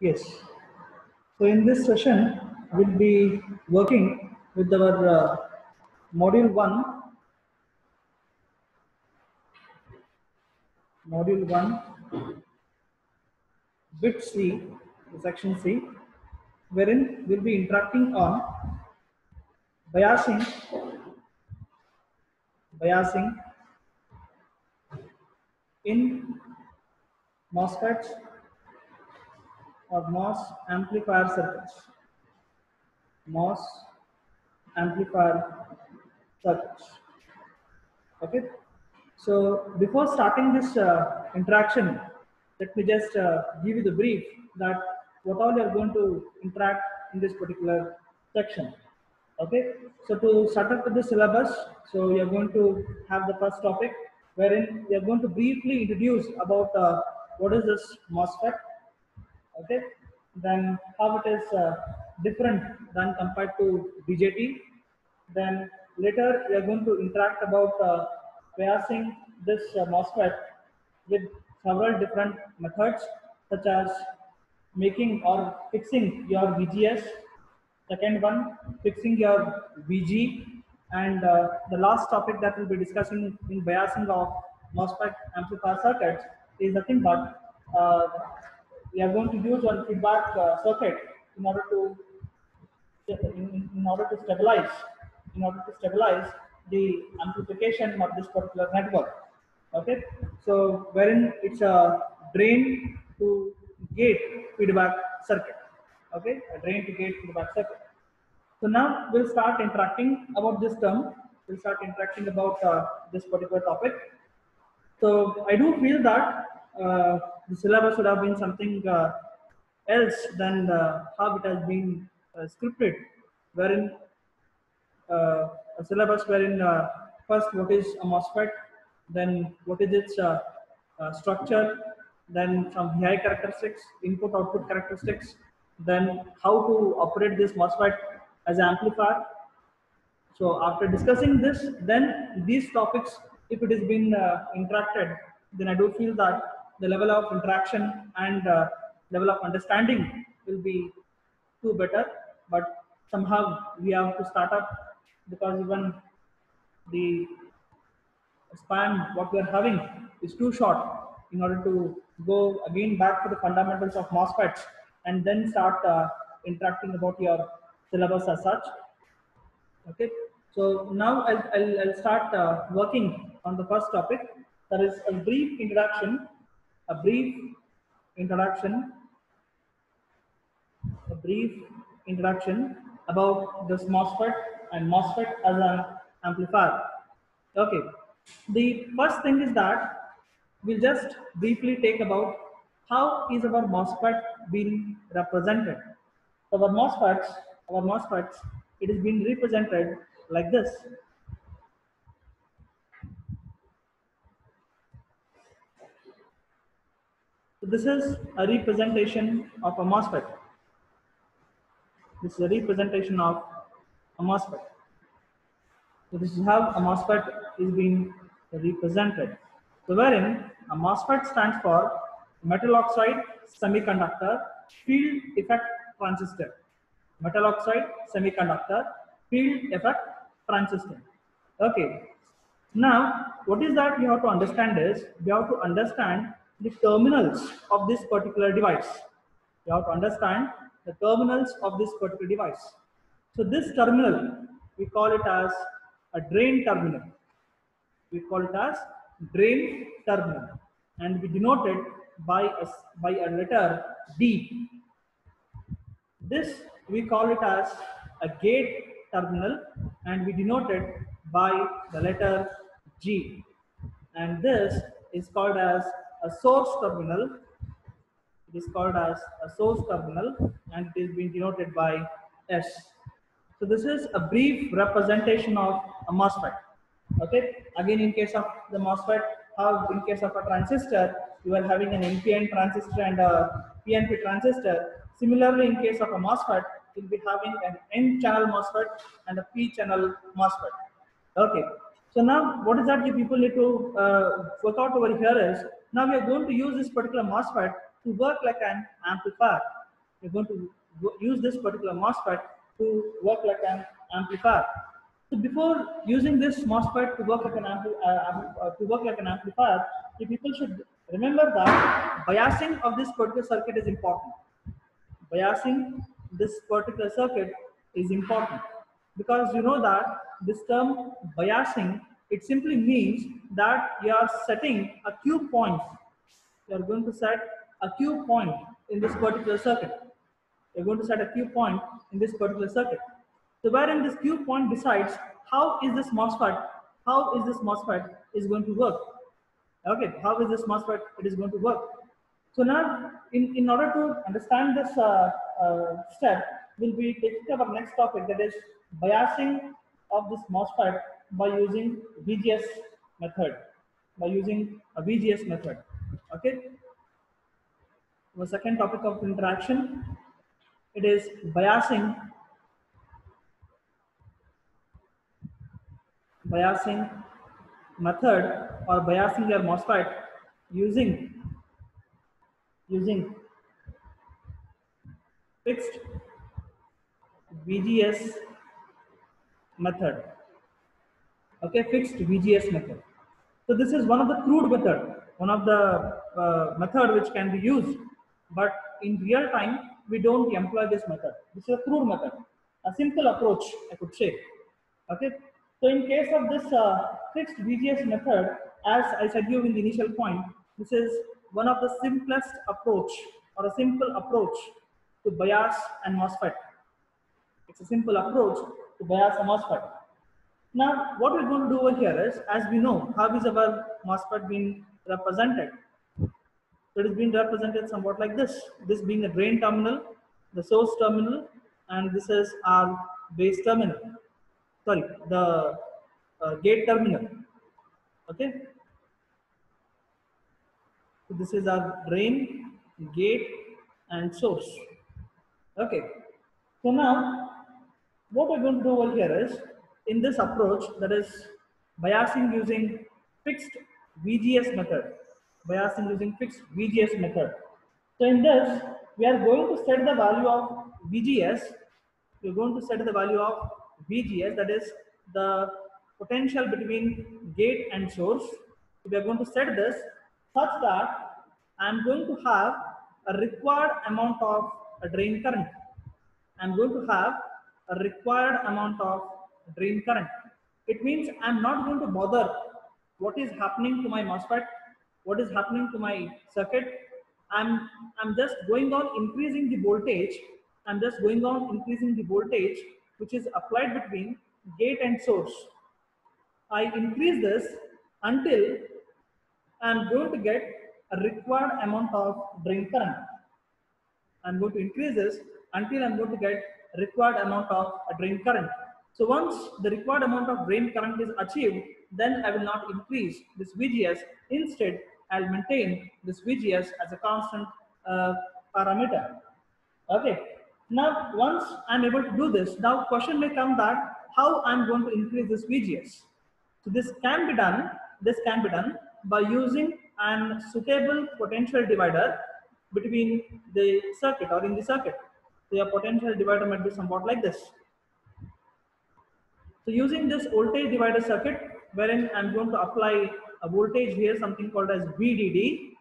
Yes. So in this session, we'll be working with our module one, module one, bit C, section C, wherein we'll be interacting on biasing, biasing in MOSFETs or MOS amplifier circuits. MOS amplifier circuits. Okay. So before starting this interaction, let me just give you the brief that what all you are going to interact in this particular section. Okay. So to start up with the syllabus, so we are going to have the first topic wherein we are going to briefly introduce about what is this MOSFET. Okay. Then how it is different than compared to BJT. Then later we are going to interact about biasing this MOSFET with several different methods such as making or fixing your VGS. Second one, fixing your VG. And the last topic that we'll be discussing in biasing of MOSFET amplifier circuits is nothing but we are going to use one feedback circuit in order to in order to stabilize the amplification of this particular network. Okay, so wherein it's a drain to gate feedback circuit. Okay, a drain to gate feedback circuit. So now we'll start interacting about this term. We'll start interacting about this particular topic. So I do feel that the syllabus would have been something else than how it has been scripted, wherein a syllabus wherein first what is a MOSFET, then what is its structure, then some VI characteristics, input-output characteristics, then how to operate this MOSFET as an amplifier. So after discussing this, then these topics, if it has been interacted, then I do feel that the level of interaction and level of understanding will be too better. But somehow we have to start up because even the span what we are having is too short in order to go again back to the fundamentals of MOSFETs and then start interacting about your syllabus as such. Okay, so now I'll start working on the first topic. That is a brief introduction, a brief introduction about this MOSFET and MOSFET as an amplifier. Okay, the first thing is that we'll just briefly take about how is our MOSFET being represented. So our MOSFETs, it is being represented like this. So this is a representation of a MOSFET. This is a representation of a MOSFET. So this is how a MOSFET is being represented. So wherein a MOSFET stands for metal oxide semiconductor field effect transistor. Metal oxide semiconductor field effect transistor. Okay. Now, what is that we have to understand is we have to understand the terminals of this particular device. You have to understand the terminals of this particular device. So this terminal, we call it as a drain terminal. We call it as drain terminal, and we denote it by a letter D. This we call it as a gate terminal, and we denote it by the letter G. And this is called as a source terminal. It is called as a source terminal, and it is being denoted by S. So this is a brief representation of a MOSFET. Okay. Again, in case of the MOSFET, how in case of a transistor, you are having an NPN transistor and a PNP transistor. Similarly, in case of a MOSFET, you'll be having an N-channel MOSFET and a P-channel MOSFET. Okay. So now, what is that you people need to work out over here is, now we are going to use this particular MOSFET to work like an amplifier. You're going to use this particular MOSFET to work like an amplifier. So before using this MOSFET to work like an amplifier, the people should remember that biasing of this particular circuit is important. Biasing this particular circuit is important because you know that this term biasing, it simply means that you are setting a Q point. You are going to set a Q point in this particular circuit. You're going to set a Q point in this particular circuit. So wherein this Q point decides how is this MOSFET is going to work. Okay, how is this MOSFET it is going to work. So now, in order to understand this step, we'll be taking up our next topic, that is biasing of this MOSFET by using VGS method. By using a VGS method. Okay. The second topic of interaction, it is biasing method or biasing your MOSFET using fixed VGS method. Okay, fixed VGS method. So this is one of the crude method, one of the method which can be used, but in real time we don't employ this method. This is a crude method, a simple approach, I could say. Okay, so in case of this fixed VGS method, as I said you in the initial point, this is one of the simplest approach or a simple approach to bias and MOSFET. It's a simple approach to bias a MOSFET. Now, what we're going to do over here is, as we know, how is our MOSFET being represented? So it is being represented somewhat like this. This being the drain terminal, the source terminal, and this is our base terminal. Sorry, the gate terminal. Okay. So this is our drain, gate, and source. Okay. So now, what we're going to do over here is, in this approach, that is biasing using fixed VGS method. Biasing using fixed VGS method. So in this, we are going to set the value of VGS. We're going to set the value of VGS, that is the potential between gate and source. We are going to set this such that I'm going to have a required amount of a drain current. I'm going to have a required amount of drain current. It means I'm not going to bother what is happening to my MOSFET, what is happening to my circuit. I'm just going on increasing the voltage. I'm just going on increasing the voltage which is applied between gate and source. I increase this until I'm going to get a required amount of drain current. I'm going to increase this until I'm going to get required amount of drain current. So once the required amount of drain current is achieved, then I will not increase this VGS. Instead, I'll maintain this VGS as a constant parameter. Okay. Now, once I'm able to do this, now question may come that how I'm going to increase this VGS. So this can be done by using an suitable potential divider between the circuit or in the circuit. So your potential divider might be somewhat like this. So using this voltage divider circuit, wherein I'm going to apply a voltage here, something called as VDD.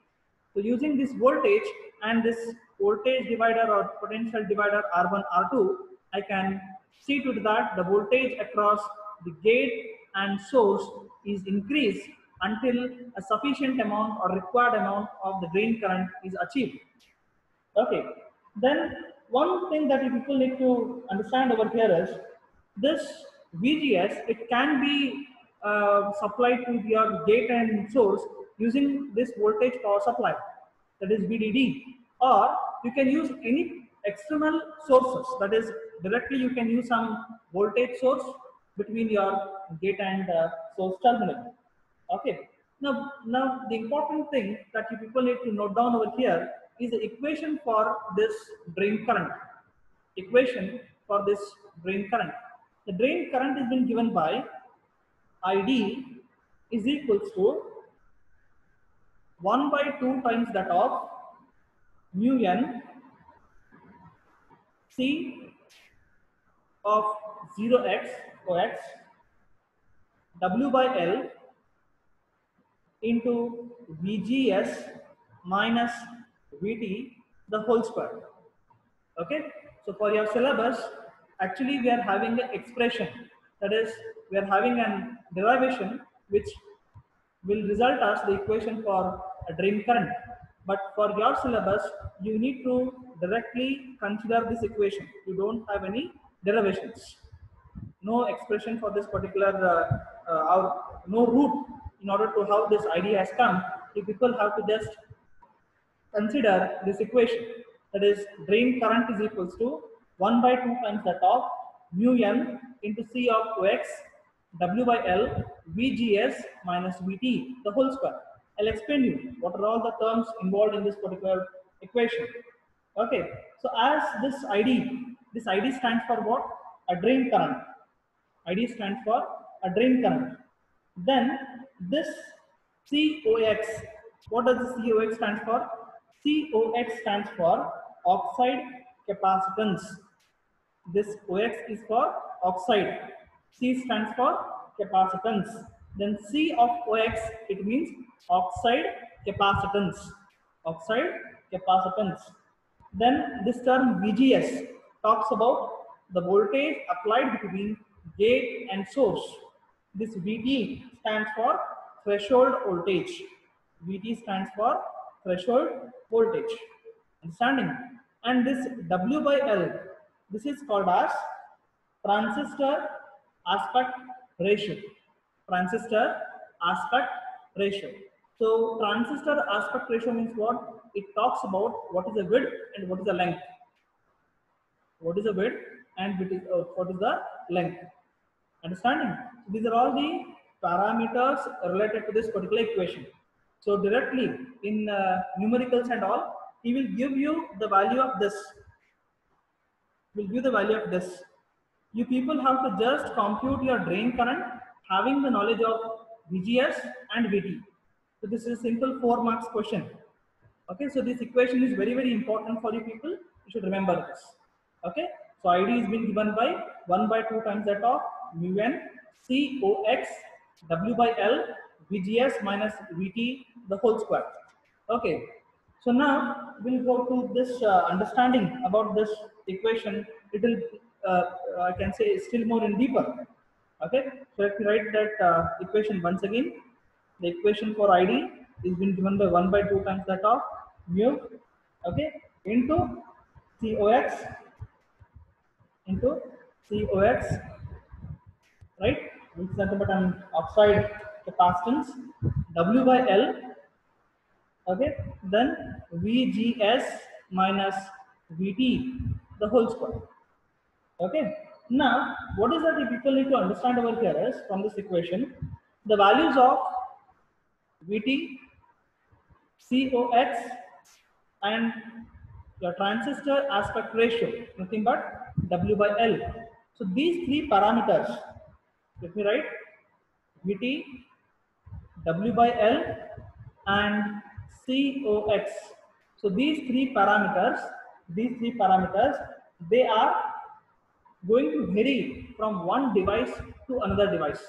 So using this voltage and this voltage divider or potential divider R1, R2, I can see to that the voltage across the gate and source is increased until a sufficient amount or required amount of the drain current is achieved. Okay. Then one thing that you people need to understand over here is this VGS, it can be supplied to your gate and source using this voltage power supply, that is VDD, or you can use any external sources, that is directly you can use some voltage source between your gate and source terminal. Okay. Now the important thing that you people need to note down over here is the equation for this drain current. Equation for this drain current. The drain current is been given by ID is equals to 1 by 2 times that of mu n C of 0x OX W by L into VGS minus VT the whole square. Okay, so for your syllabus, actually we are having an expression, that is, we are having an derivation which will result as the equation for a drain current. But for your syllabus, you need to directly consider this equation. You don't have any derivations, no expression for this particular or no root in order to how this idea has come. You people have to just consider this equation, that is drain current is equals to 1 by 2 times that of mu n into C of Ox W by L VGS minus VT the whole square. I'll explain you what are all the terms involved in this particular equation. Okay, so as this ID stands for what? A drain current. ID stands for a drain current. Then this COX, what does the COX stand for? COX stands for oxide capacitance. This OX is for oxide. C stands for capacitance. Then C of OX, it means oxide capacitance. Oxide capacitance. Then this term VGS talks about the voltage applied between gate and source. This VT stands for threshold voltage. VT stands for threshold voltage. Understanding? And this W by L, this is called as transistor aspect ratio. Transistor aspect ratio. So transistor aspect ratio means what? It talks about what is the width and what is the length. What is the width and what is the length. Understanding? So these are all the parameters related to this particular equation. So directly in numericals and all, he will give you the value of this. Will give the value of this. You people have to just compute your drain current having the knowledge of VGS and VT. So this is a simple 4 marks question. Okay, so this equation is very, very important for you people. You should remember this. Okay, so ID is being given by 1 by 2 times that of mu n COX W by L VGS minus VT the whole square. Okay, so now we'll go to this understanding about this equation. Little, I can say, still more in deeper. Okay, so let me write that equation once again. The equation for ID is been given by 1 by 2 times that of mu, okay, into COX into COX, right? Which is nothing but an oxide capacitance W by L. Okay, then VGS minus VT the whole square. Okay, now what is that we people need to understand over here is from this equation the values of VT, COX, and your transistor aspect ratio, nothing but W by L. So these three parameters, let me write VT, W by L, and COX. So these three parameters, they are going to vary from one device to another device.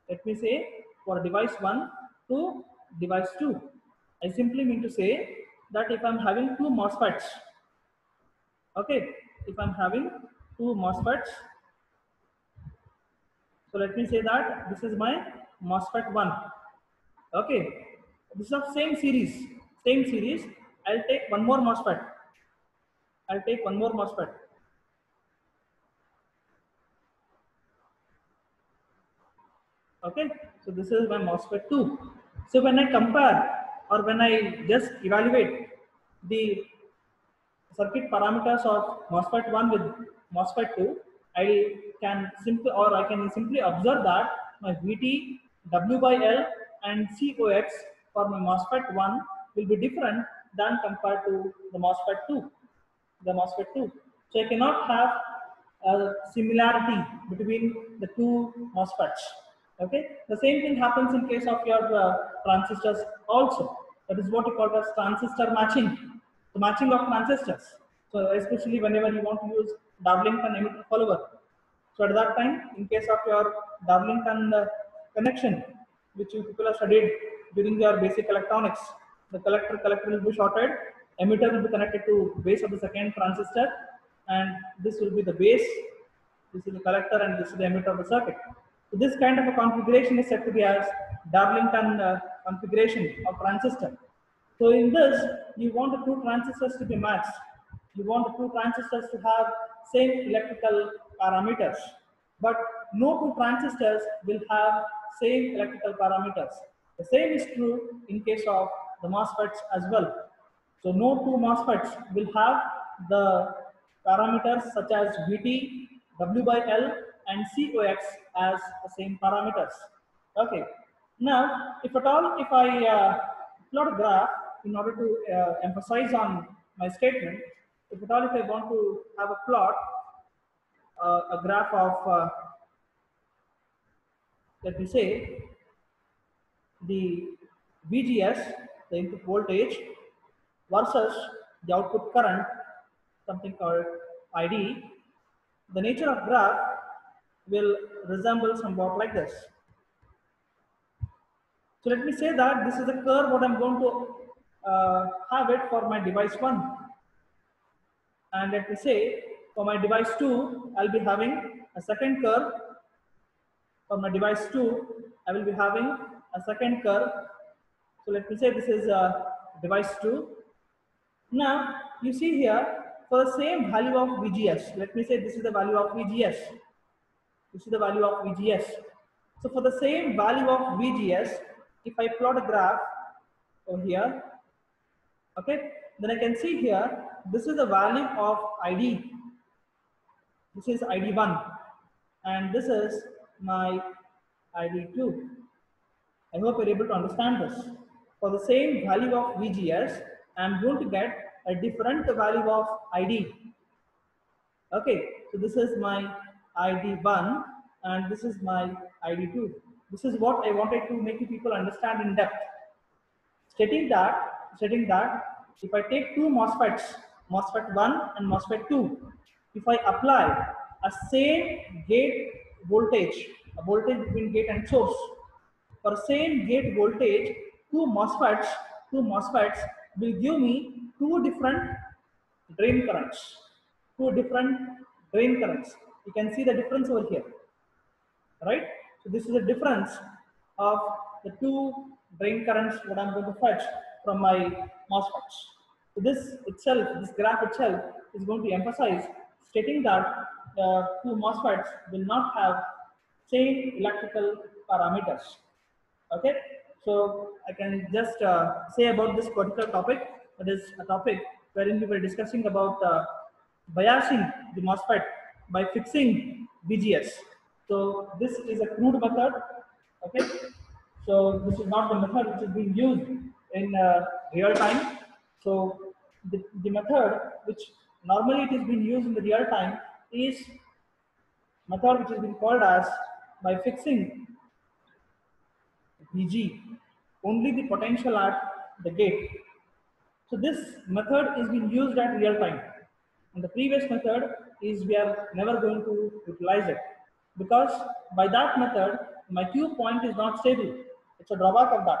Let me say for device 1 to device 2. I simply mean to say that if I'm having two MOSFETs, okay, if I'm having two MOSFETs, so let me say that this is my MOSFET 1. Okay, this is of same series. I'll take one more MOSFET. Okay, so this is my MOSFET 2. So when I compare or when I just evaluate the circuit parameters of MOSFET 1 with MOSFET 2, I can simply observe that my VT, W by L, and COX for my MOSFET 1 will be different than compared to the MOSFET 2. So I cannot have a similarity between the two MOSFETs. Okay, the same thing happens in case of your transistors also. That is what you call as transistor matching, the matching of transistors. So especially whenever you want to use Darlington emitter follower. So at that time, in case of your Darlington connection, which you people have studied during your basic electronics, the collector will be shorted, emitter will be connected to base of the second transistor, and this will be the base, this is the collector, and this is the emitter of the circuit. So this kind of a configuration is said to be as Darlington configuration of transistor. So in this, you want the two transistors to be matched. You want the two transistors to have same electrical parameters, but no two transistors will have same electrical parameters. The same is true in case of the MOSFETs as well. So no two MOSFETs will have the parameters such as Vt, W by L, and COX as the same parameters. Okay. Now, if at all, if I plot a graph in order to emphasize on my statement, if at all, if I want to have a plot, a graph of, let me say, the VGS, the input voltage, versus the output current, something called ID, the nature of graph will resemble somewhat like this. So let me say that this is the curve what I'm going to have it for my device 1. And let me say for my device 2, I'll be having a second curve. For my device 2, I will be having a second curve. So let me say this is device 2. Now you see here for the same value of VGS, let me say this is the value of VGS. This is the value of VGS. So for the same value of VGS, if I plot a graph over here, okay, then I can see here, this is the value of ID. This is ID1 and this is my ID2. I hope you're able to understand this. For the same value of VGS, I'm going to get a different value of ID. Okay, so this is my ID1 and this is my ID2. This is what I wanted to make you people understand in depth. Stating that if I take two MOSFETs, MOSFET 1 and MOSFET 2, if I apply a same gate voltage, a voltage between gate and source, for same gate voltage, two MOSFETs will give me two different drain currents. Two different drain currents. You can see the difference over here, right? So this is the difference of the two drain currents what I'm going to fetch from my MOSFETs. So this itself, this graph itself is going to emphasize stating that the two MOSFETs will not have same electrical parameters. Okay, so I can just say about this particular topic. That is a topic wherein we were discussing about biasing the MOSFET by fixing VGS. So this is a crude method. Okay, so this is not the method which is being used in real time. So the method which normally it is being used in the real time is method which is being called as by fixing VG, only the potential at the gate. So this method is being used at real time. And the previous method is we are never going to utilize it because by that method my Q point is not stable. It's a drawback of that.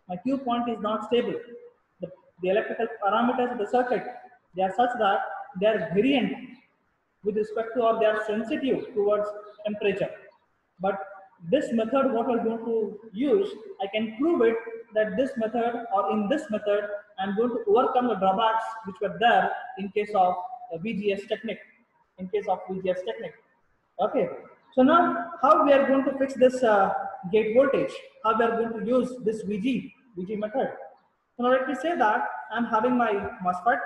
My Q point is not stable. The electrical parameters of the circuit, they are such that they are variant with respect to or they are sensitive towards temperature. But this method what we're going to use, I can prove it that this method or in this method I'm going to overcome the drawbacks which were there in case of VGS technique. In case of VGS technique. Okay. So now how we are going to fix this gate voltage? How we are going to use this VG method? So now let me say that I'm having my MOSFET.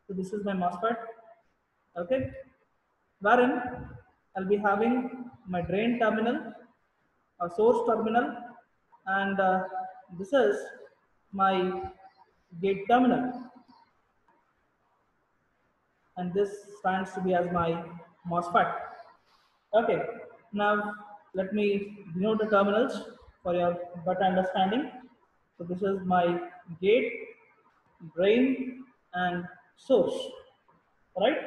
So this is my MOSFET. Okay, wherein I'll be having my drain terminal, a source terminal, and this is my gate terminal, and this stands to be as my MOSFET. Okay, now let me denote the terminals for your better understanding. So this is my gate, drain, and source, right?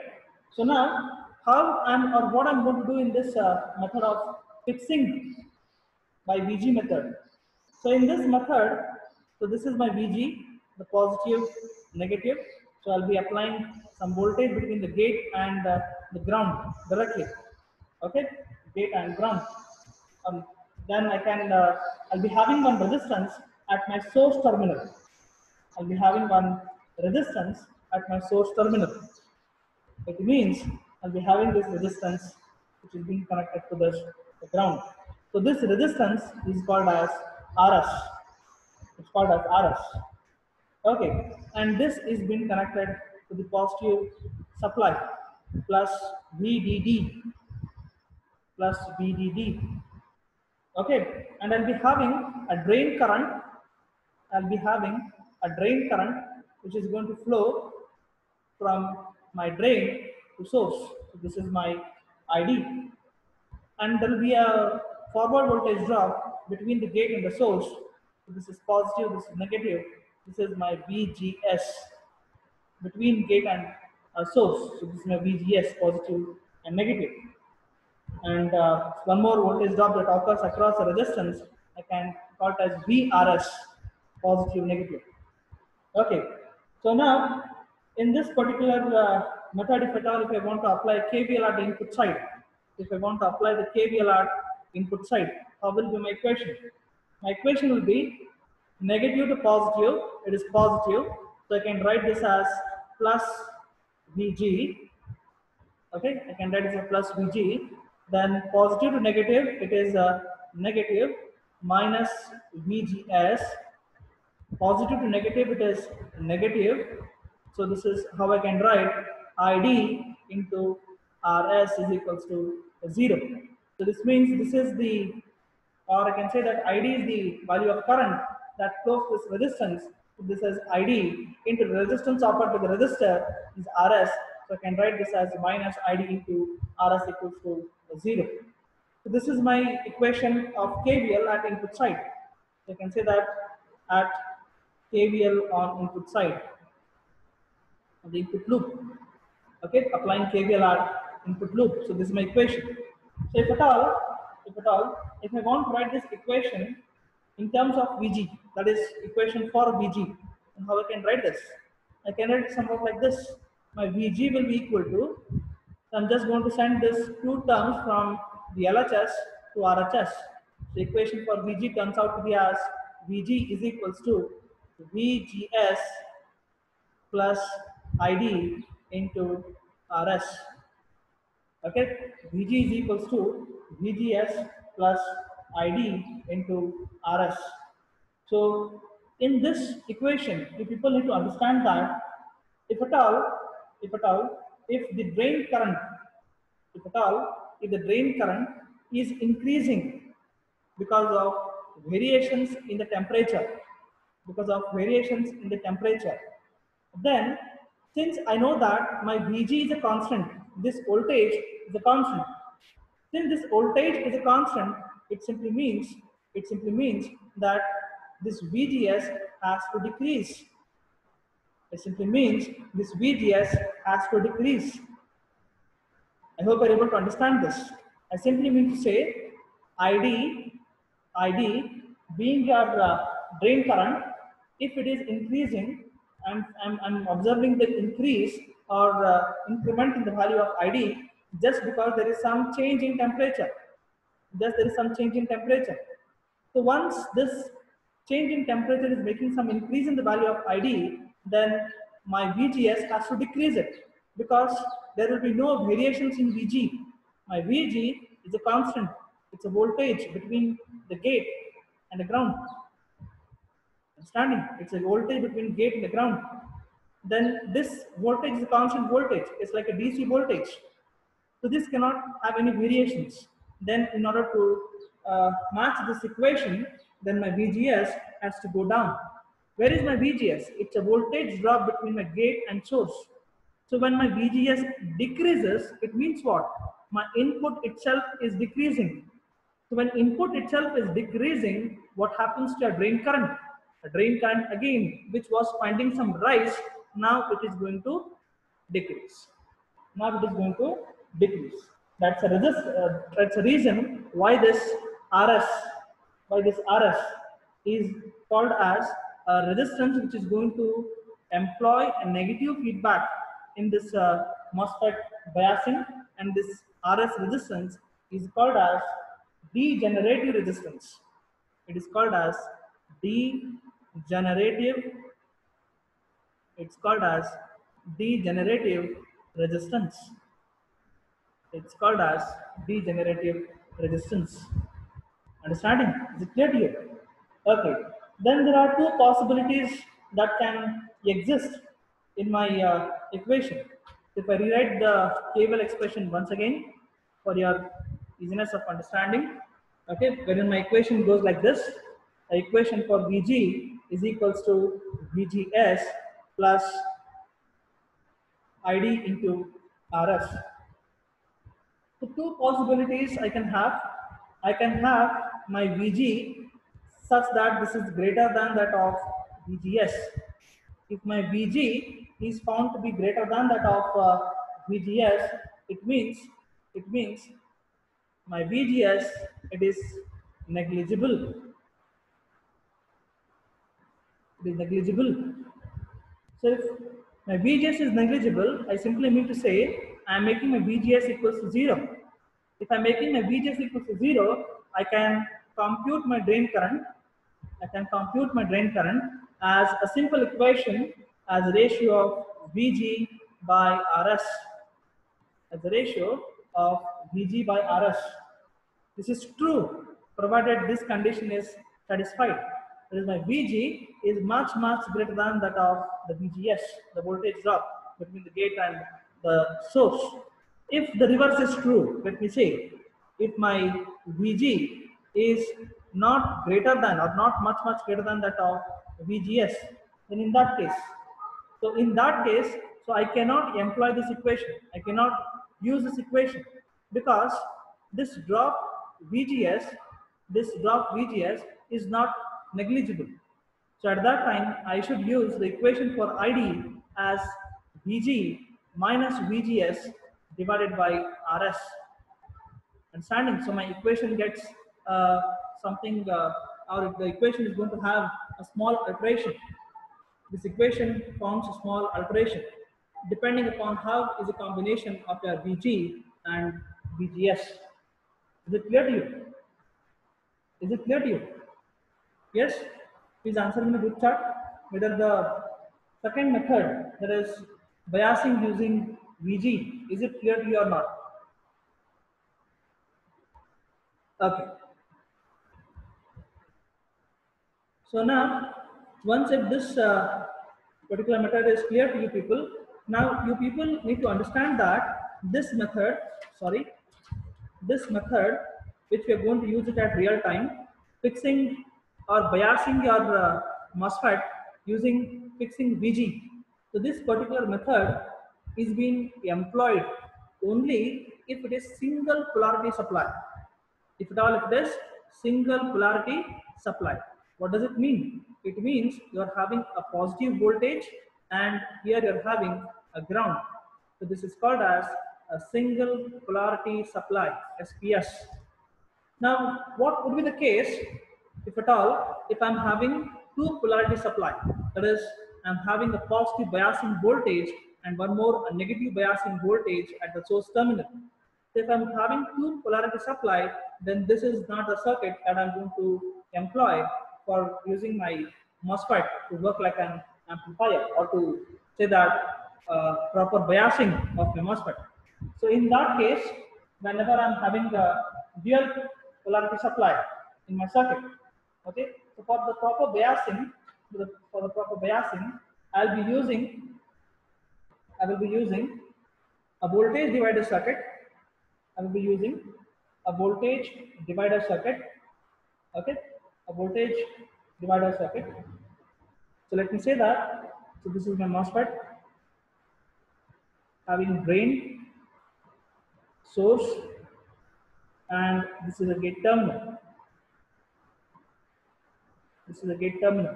So now, how I'm or what I'm going to do in this method of fixing by VG method. So in this method, so this is my VG, the positive, negative. So I'll be applying some voltage between the gate and the ground directly. Okay, gate and ground. Um, then I'll be having one resistance at my source terminal. I'll be having one resistance at my source terminal. It means I'll be having this resistance which is being connected to the ground. So this resistance is called as RS. It's called as RS. Okay, and this is being connected to the positive supply plus VDD plus VDD. Okay, and I'll be having a drain current. I'll be having a drain current which is going to flow from my drain to source. So this is my ID, and there will be a forward voltage drop between the gate and the source. So this is positive, this is negative. This is my VGS between gate and source. So this is my VGS, positive and negative. And one more voltage drop that occurs across the resistance, I can call it as VRS, positive, negative. Okay, so now in this particular method, if at all, if I want to apply KVL at the input side, if I want to apply the KVL at input side, how will be my equation? My equation will be negative to positive, it is positive, so I can write this as plus VG. Okay, I can write this as plus VG. Then positive to negative, it is negative minus VGS. Positive to negative, it is negative. So this is how I can write ID into RS is equals to 0. So this means this is the, or I can say that ID is the value of current that flows this resistance. So this is ID into the resistance offered to the resistor is RS. So I can write this as minus ID into RS equals to 0. So this is my equation of KVL at input side. So I can say that at KVL on input side of the input loop. Okay, applying KVL at input loop. So this is my equation. So if I want to write this equation in terms of VG, that is equation for VG, and how I can write this? I can write it somewhat like this. My VG will be equal to, so I'm just going to send this two terms from the LHS to RHS. The equation for VG turns out to be as VG is equals to VGS plus ID into RS. Okay, VG is equals to VGS plus ID into RS. So in this equation, the people need to understand that if at all, if the drain current, if the drain current is increasing because of variations in the temperature, then since I know that my VG is a constant, this voltage is a constant. Since this voltage is a constant, it simply means that this VGS has to decrease. It simply means this VGS has to decrease. I hope you're able to understand this. I simply mean to say ID being your drain current, if it is increasing, I'm observing the increase or increment in the value of ID just because there is some change in temperature. So once this change in temperature is making some increase in the value of ID, then my VGS has to decrease it because there will be no variations in VG. My VG is a constant. It's a voltage between the gate and the ground. Understanding? It's a voltage between gate and the ground. Then this voltage is a constant voltage. It's like a DC voltage. So this cannot have any variations. Then in order to match this equation, then my VGS has to go down. Where is my VGS? It's a voltage drop between my gate and source. So when my VGS decreases, it means what? My input itself is decreasing. So when input itself is decreasing, what happens to a drain current? A drain current again, which was finding some rise now it is going to decrease. Now it is going to decrease. That's a reason why RS, this RS is called as a resistance which is going to employ a negative feedback in this MOSFET biasing, and this RS resistance is called as degenerative resistance. It is called as degenerative. It's called as degenerative resistance. It's called as degenerative resistance. Understanding? Is it clear to you? Okay. Then there are two possibilities that can exist in my equation. If I rewrite the cable expression once again for your easiness of understanding, okay, wherein my equation goes like this: the equation for Vg is equals to Vgs plus Id into Rs. So two possibilities I can have. I can have my Vg such that this is greater than that of Vgs. If my Vg is found to be greater than that of Vgs, it means my Vgs, it is negligible. It is negligible. So if my VGS is negligible, I simply mean to say I am making my VGS equals to 0. If I am making my VGS equals to 0, I can compute my drain current. I can compute my drain current as a simple equation as a ratio of VG by RS. As a ratio of VG by RS. This is true provided this condition is satisfied. That is, my Vg is much greater than that of the VGS, the voltage drop between the gate and the source. If the reverse is true, let me say, if my Vg is not greater than or not much greater than that of VGS, then in that case, so I cannot employ this equation. I cannot use this equation because this drop VGS, is not negligible. So at that time, I should use the equation for ID as Vg minus VGS divided by RS. Understanding? So my equation gets something, or the equation is going to have a small alteration. This equation forms a small alteration depending upon how is the combination of your Vg and VGS. Is it clear to you? Is it clear to you? Yes? Please answer in the group chat whether the second method, that is biasing using Vg, is it clear to you or not? Okay. So now, once if this particular method is clear to you people, now you people need to understand that this method, which we are going to use it at real time, fixing or biasing your MOSFET using fixing VG. So this particular method is being employed only if it is single polarity supply. If at all, if it is single polarity supply. What does it mean? It means you are having a positive voltage and here you are having a ground. So this is called as a single polarity supply, SPS. Now, what would be the case if at all, if I'm having two polarity supply? That is, I'm having a positive biasing voltage and one more a negative biasing voltage at the source terminal. So if I'm having two polarity supply, then this is not a circuit that I'm going to employ for using my MOSFET to work like an amplifier, or to say that proper biasing of my MOSFET. So in that case, whenever I'm having a dual polarity supply in my circuit, okay, so for the proper biasing, I'll be using, I will be using a voltage divider circuit. I will be using a voltage divider circuit. Okay, a voltage divider circuit. So let me say that. So this is my MOSFET having drain, source, and this is a gate terminal. This is a gate terminal.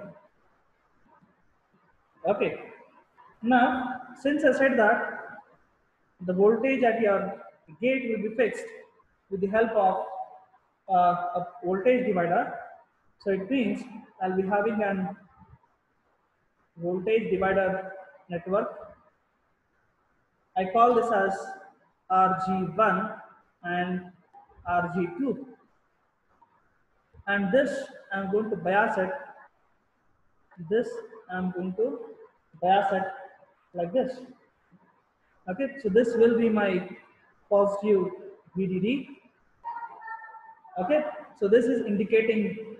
Okay. Now, since I said that the voltage at your gate will be fixed with the help of a voltage divider, so it means I'll be having an voltage divider network. I call this as RG1 and RG2, and this I'm going to bias it. This I'm going to bias it like this. Okay, so this will be my positive VDD. Okay, so this is indicating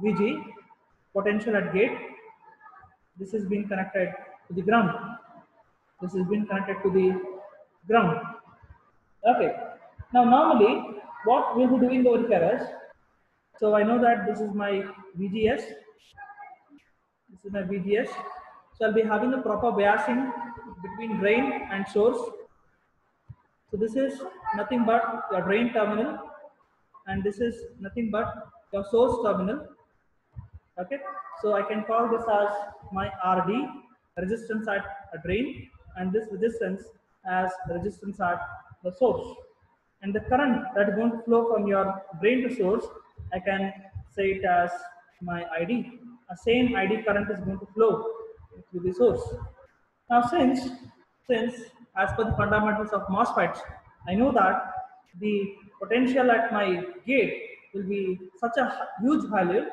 VG, potential at gate. This is being connected to the ground. This has been connected to the ground. Okay. Now normally what we'll be doing over here is, so I know that this is my VGS. This is my VGS. So I'll be having a proper biasing between drain and source. So this is nothing but your drain terminal, and this is nothing but your source terminal. Okay, so I can call this as my RD, resistance at a drain, and this resistance as resistance at the source. And the current that is going to flow from your drain to source, I can say it as my ID. A same ID current is going to flow through the source. Now, since as per the fundamentals of MOSFETs, I know that the potential at my gate will be such a huge value.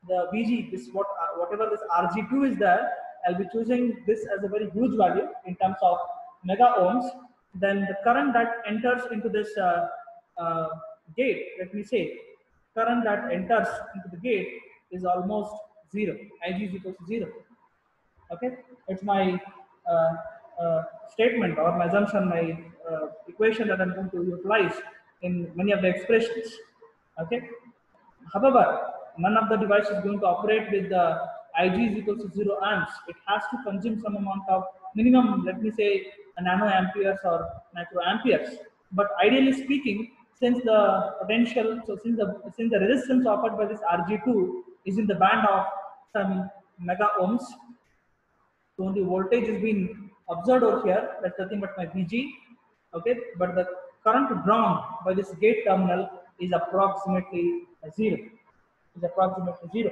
The VG, this whatever this RG2 is there, I'll be choosing this as a very huge value in terms of mega ohms. Then the current that enters into this uh, gate, let me say, current that enters into the gate is almost zero. IG is equal to zero. Okay, it's my uh, statement or my assumption, my equation that I'm going to utilize in many of the expressions. Okay, however, none of the device is going to operate with the IG is equal to 0 amps. It has to consume some amount of minimum, let me say, a nano amperes or micro amperes. But ideally speaking, since the potential, so since the resistance offered by this RG2 is in the band of some mega ohms, so only voltage is being observed over here. That's nothing but my VG. Okay, but the current drawn by this gate terminal is approximately zero. Is approximately zero.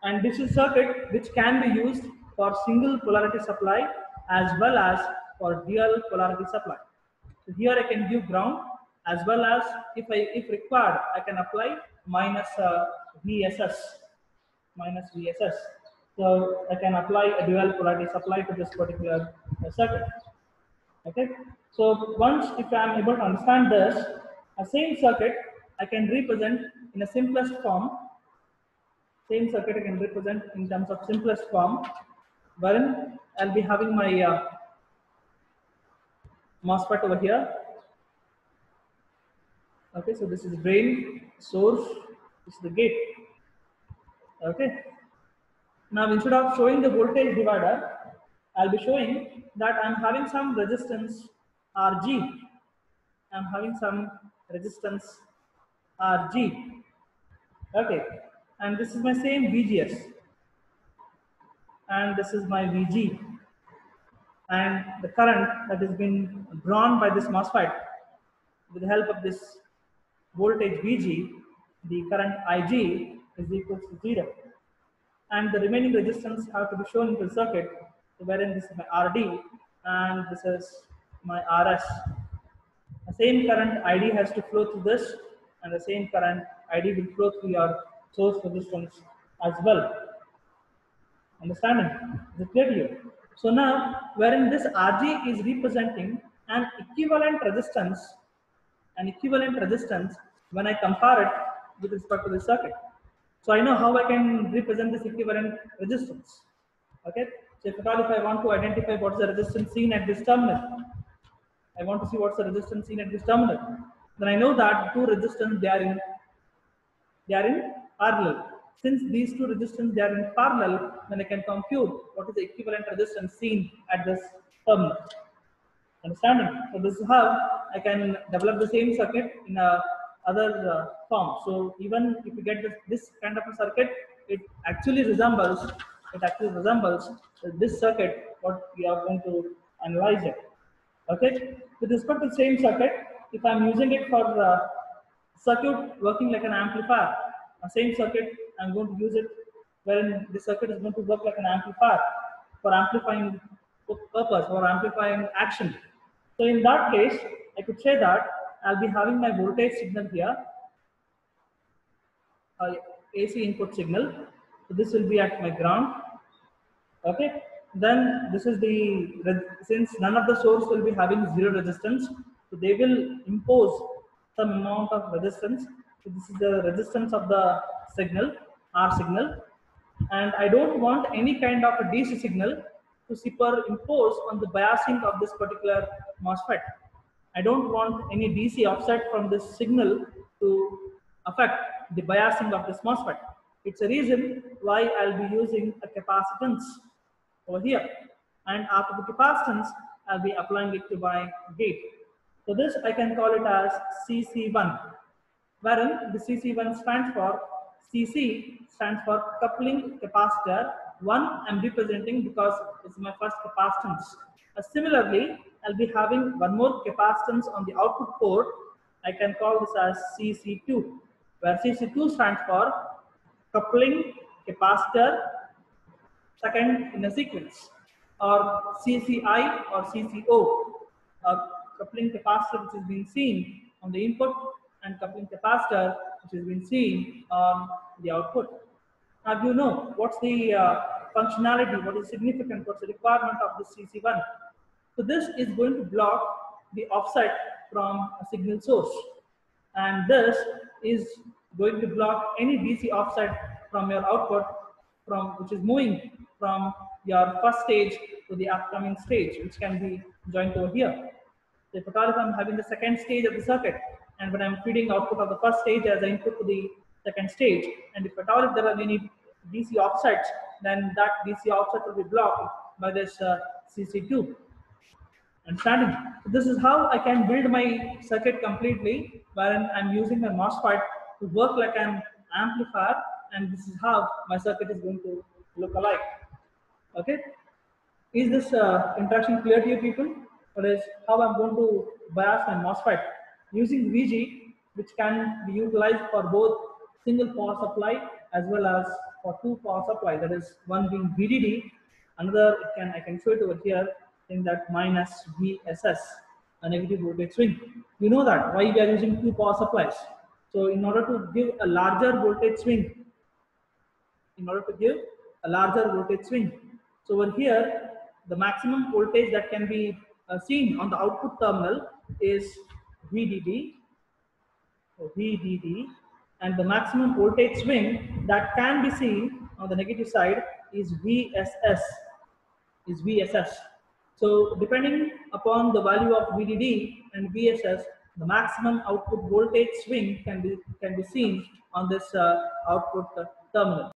And this is circuit which can be used for single polarity supply as well as for dual polarity supply. So here I can give ground, as well as if required I can apply minus VSS, minus VSS. So I can apply a dual polarity supply to this particular circuit. Okay. So once if I am able to understand this, a same circuit I can represent in a simplest form. Same circuit I can represent in terms of simplest form, wherein I'll be having my MOSFET over here. Okay, so this is drain, source, this is the gate. Okay. Now instead of showing the voltage divider, I'll be showing that I'm having some resistance RG. I'm having some resistance RG. Okay. And this is my same VGS. And this is my VG. And the current that has been drawn by this MOSFET with the help of this voltage VG, the current IG is equal to 0. And the remaining resistance have to be shown in the circuit, wherein this is my RD and this is my RS. The same current ID has to flow through this, and the same current ID will flow through your source resistance as well. Understanding? Is it clear to you? So now, wherein this RG is representing an equivalent resistance when I compare it with respect to the circuit. So I know how I can represent this equivalent resistance. Okay. So if I want to identify what is the resistance seen at this terminal, I want to see what's the resistance seen at this terminal. Then I know that two resistance they are in parallel. Since these two resistance they are in parallel, then I can compute what is the equivalent resistance seen at this terminal. Understanding? So this is how I can develop the same circuit in a other form. So even if you get this kind of a circuit, it actually resembles it actually resembles this circuit, what we are going to analyze it. Okay, with respect to the same circuit, if I'm using it for circuit working like an amplifier, a same circuit, I'm going to use it wherein the circuit is going to work like an amplifier for amplifying purpose or amplifying action. So in that case, I could say that I'll be having my voltage signal here, AC input signal. So this will be at my ground. Okay, then this is the, since none of the source will be having zero resistance, so they will impose some amount of resistance. So this is the resistance of the signal, R signal, and I don't want any kind of a DC signal to superimpose on the biasing of this particular MOSFET. I don't want any DC offset from this signal to affect the biasing of this MOSFET. It's a reason why I'll be using a capacitance over here. And after the capacitance, I'll be applying it to my gate. So this I can call it as CC1, wherein the CC1 stands for, CC stands for coupling capacitor. 1 I'm representing because it's my first capacitance. Similarly, I'll be having one more capacitance on the output port. I can call this as CC2, where CC2 stands for coupling capacitor second in a sequence, or CCI or CCO, a coupling capacitor which is being seen on the input and coupling capacitor which is being seen on the output. Now you know what's the functionality, what is significant, what's the requirement of this CC1. So this is going to block the offset from a signal source, and this is going to block any DC offset from your output, from which is moving from your first stage to the upcoming stage, which can be joined over here. So if I'm having the second stage of the circuit, and when I'm feeding output of the first stage as an input to the second stage, and if at all if there are any DC offsets, then that DC offset will be blocked by this CC2. Understanding? So this is how I can build my circuit completely, wherein I'm using my MOSFET to work like an amplifier, and this is how my circuit is going to look alike. Okay? Is this interaction clear to you people? That is how I'm going to bias my MOSFET using VG, which can be utilized for both single power supply as well as for two power supply. That is one being VDD, another I can show it over here in that minus VSS, a negative voltage swing. You know that why we are using two power supplies. So in order to give a larger voltage swing, So over here, the maximum voltage that can be seen on the output terminal is VDD, and the maximum voltage swing that can be seen on the negative side is VSS. So depending upon the value of VDD and VSS, the maximum output voltage swing can be seen on this output terminal.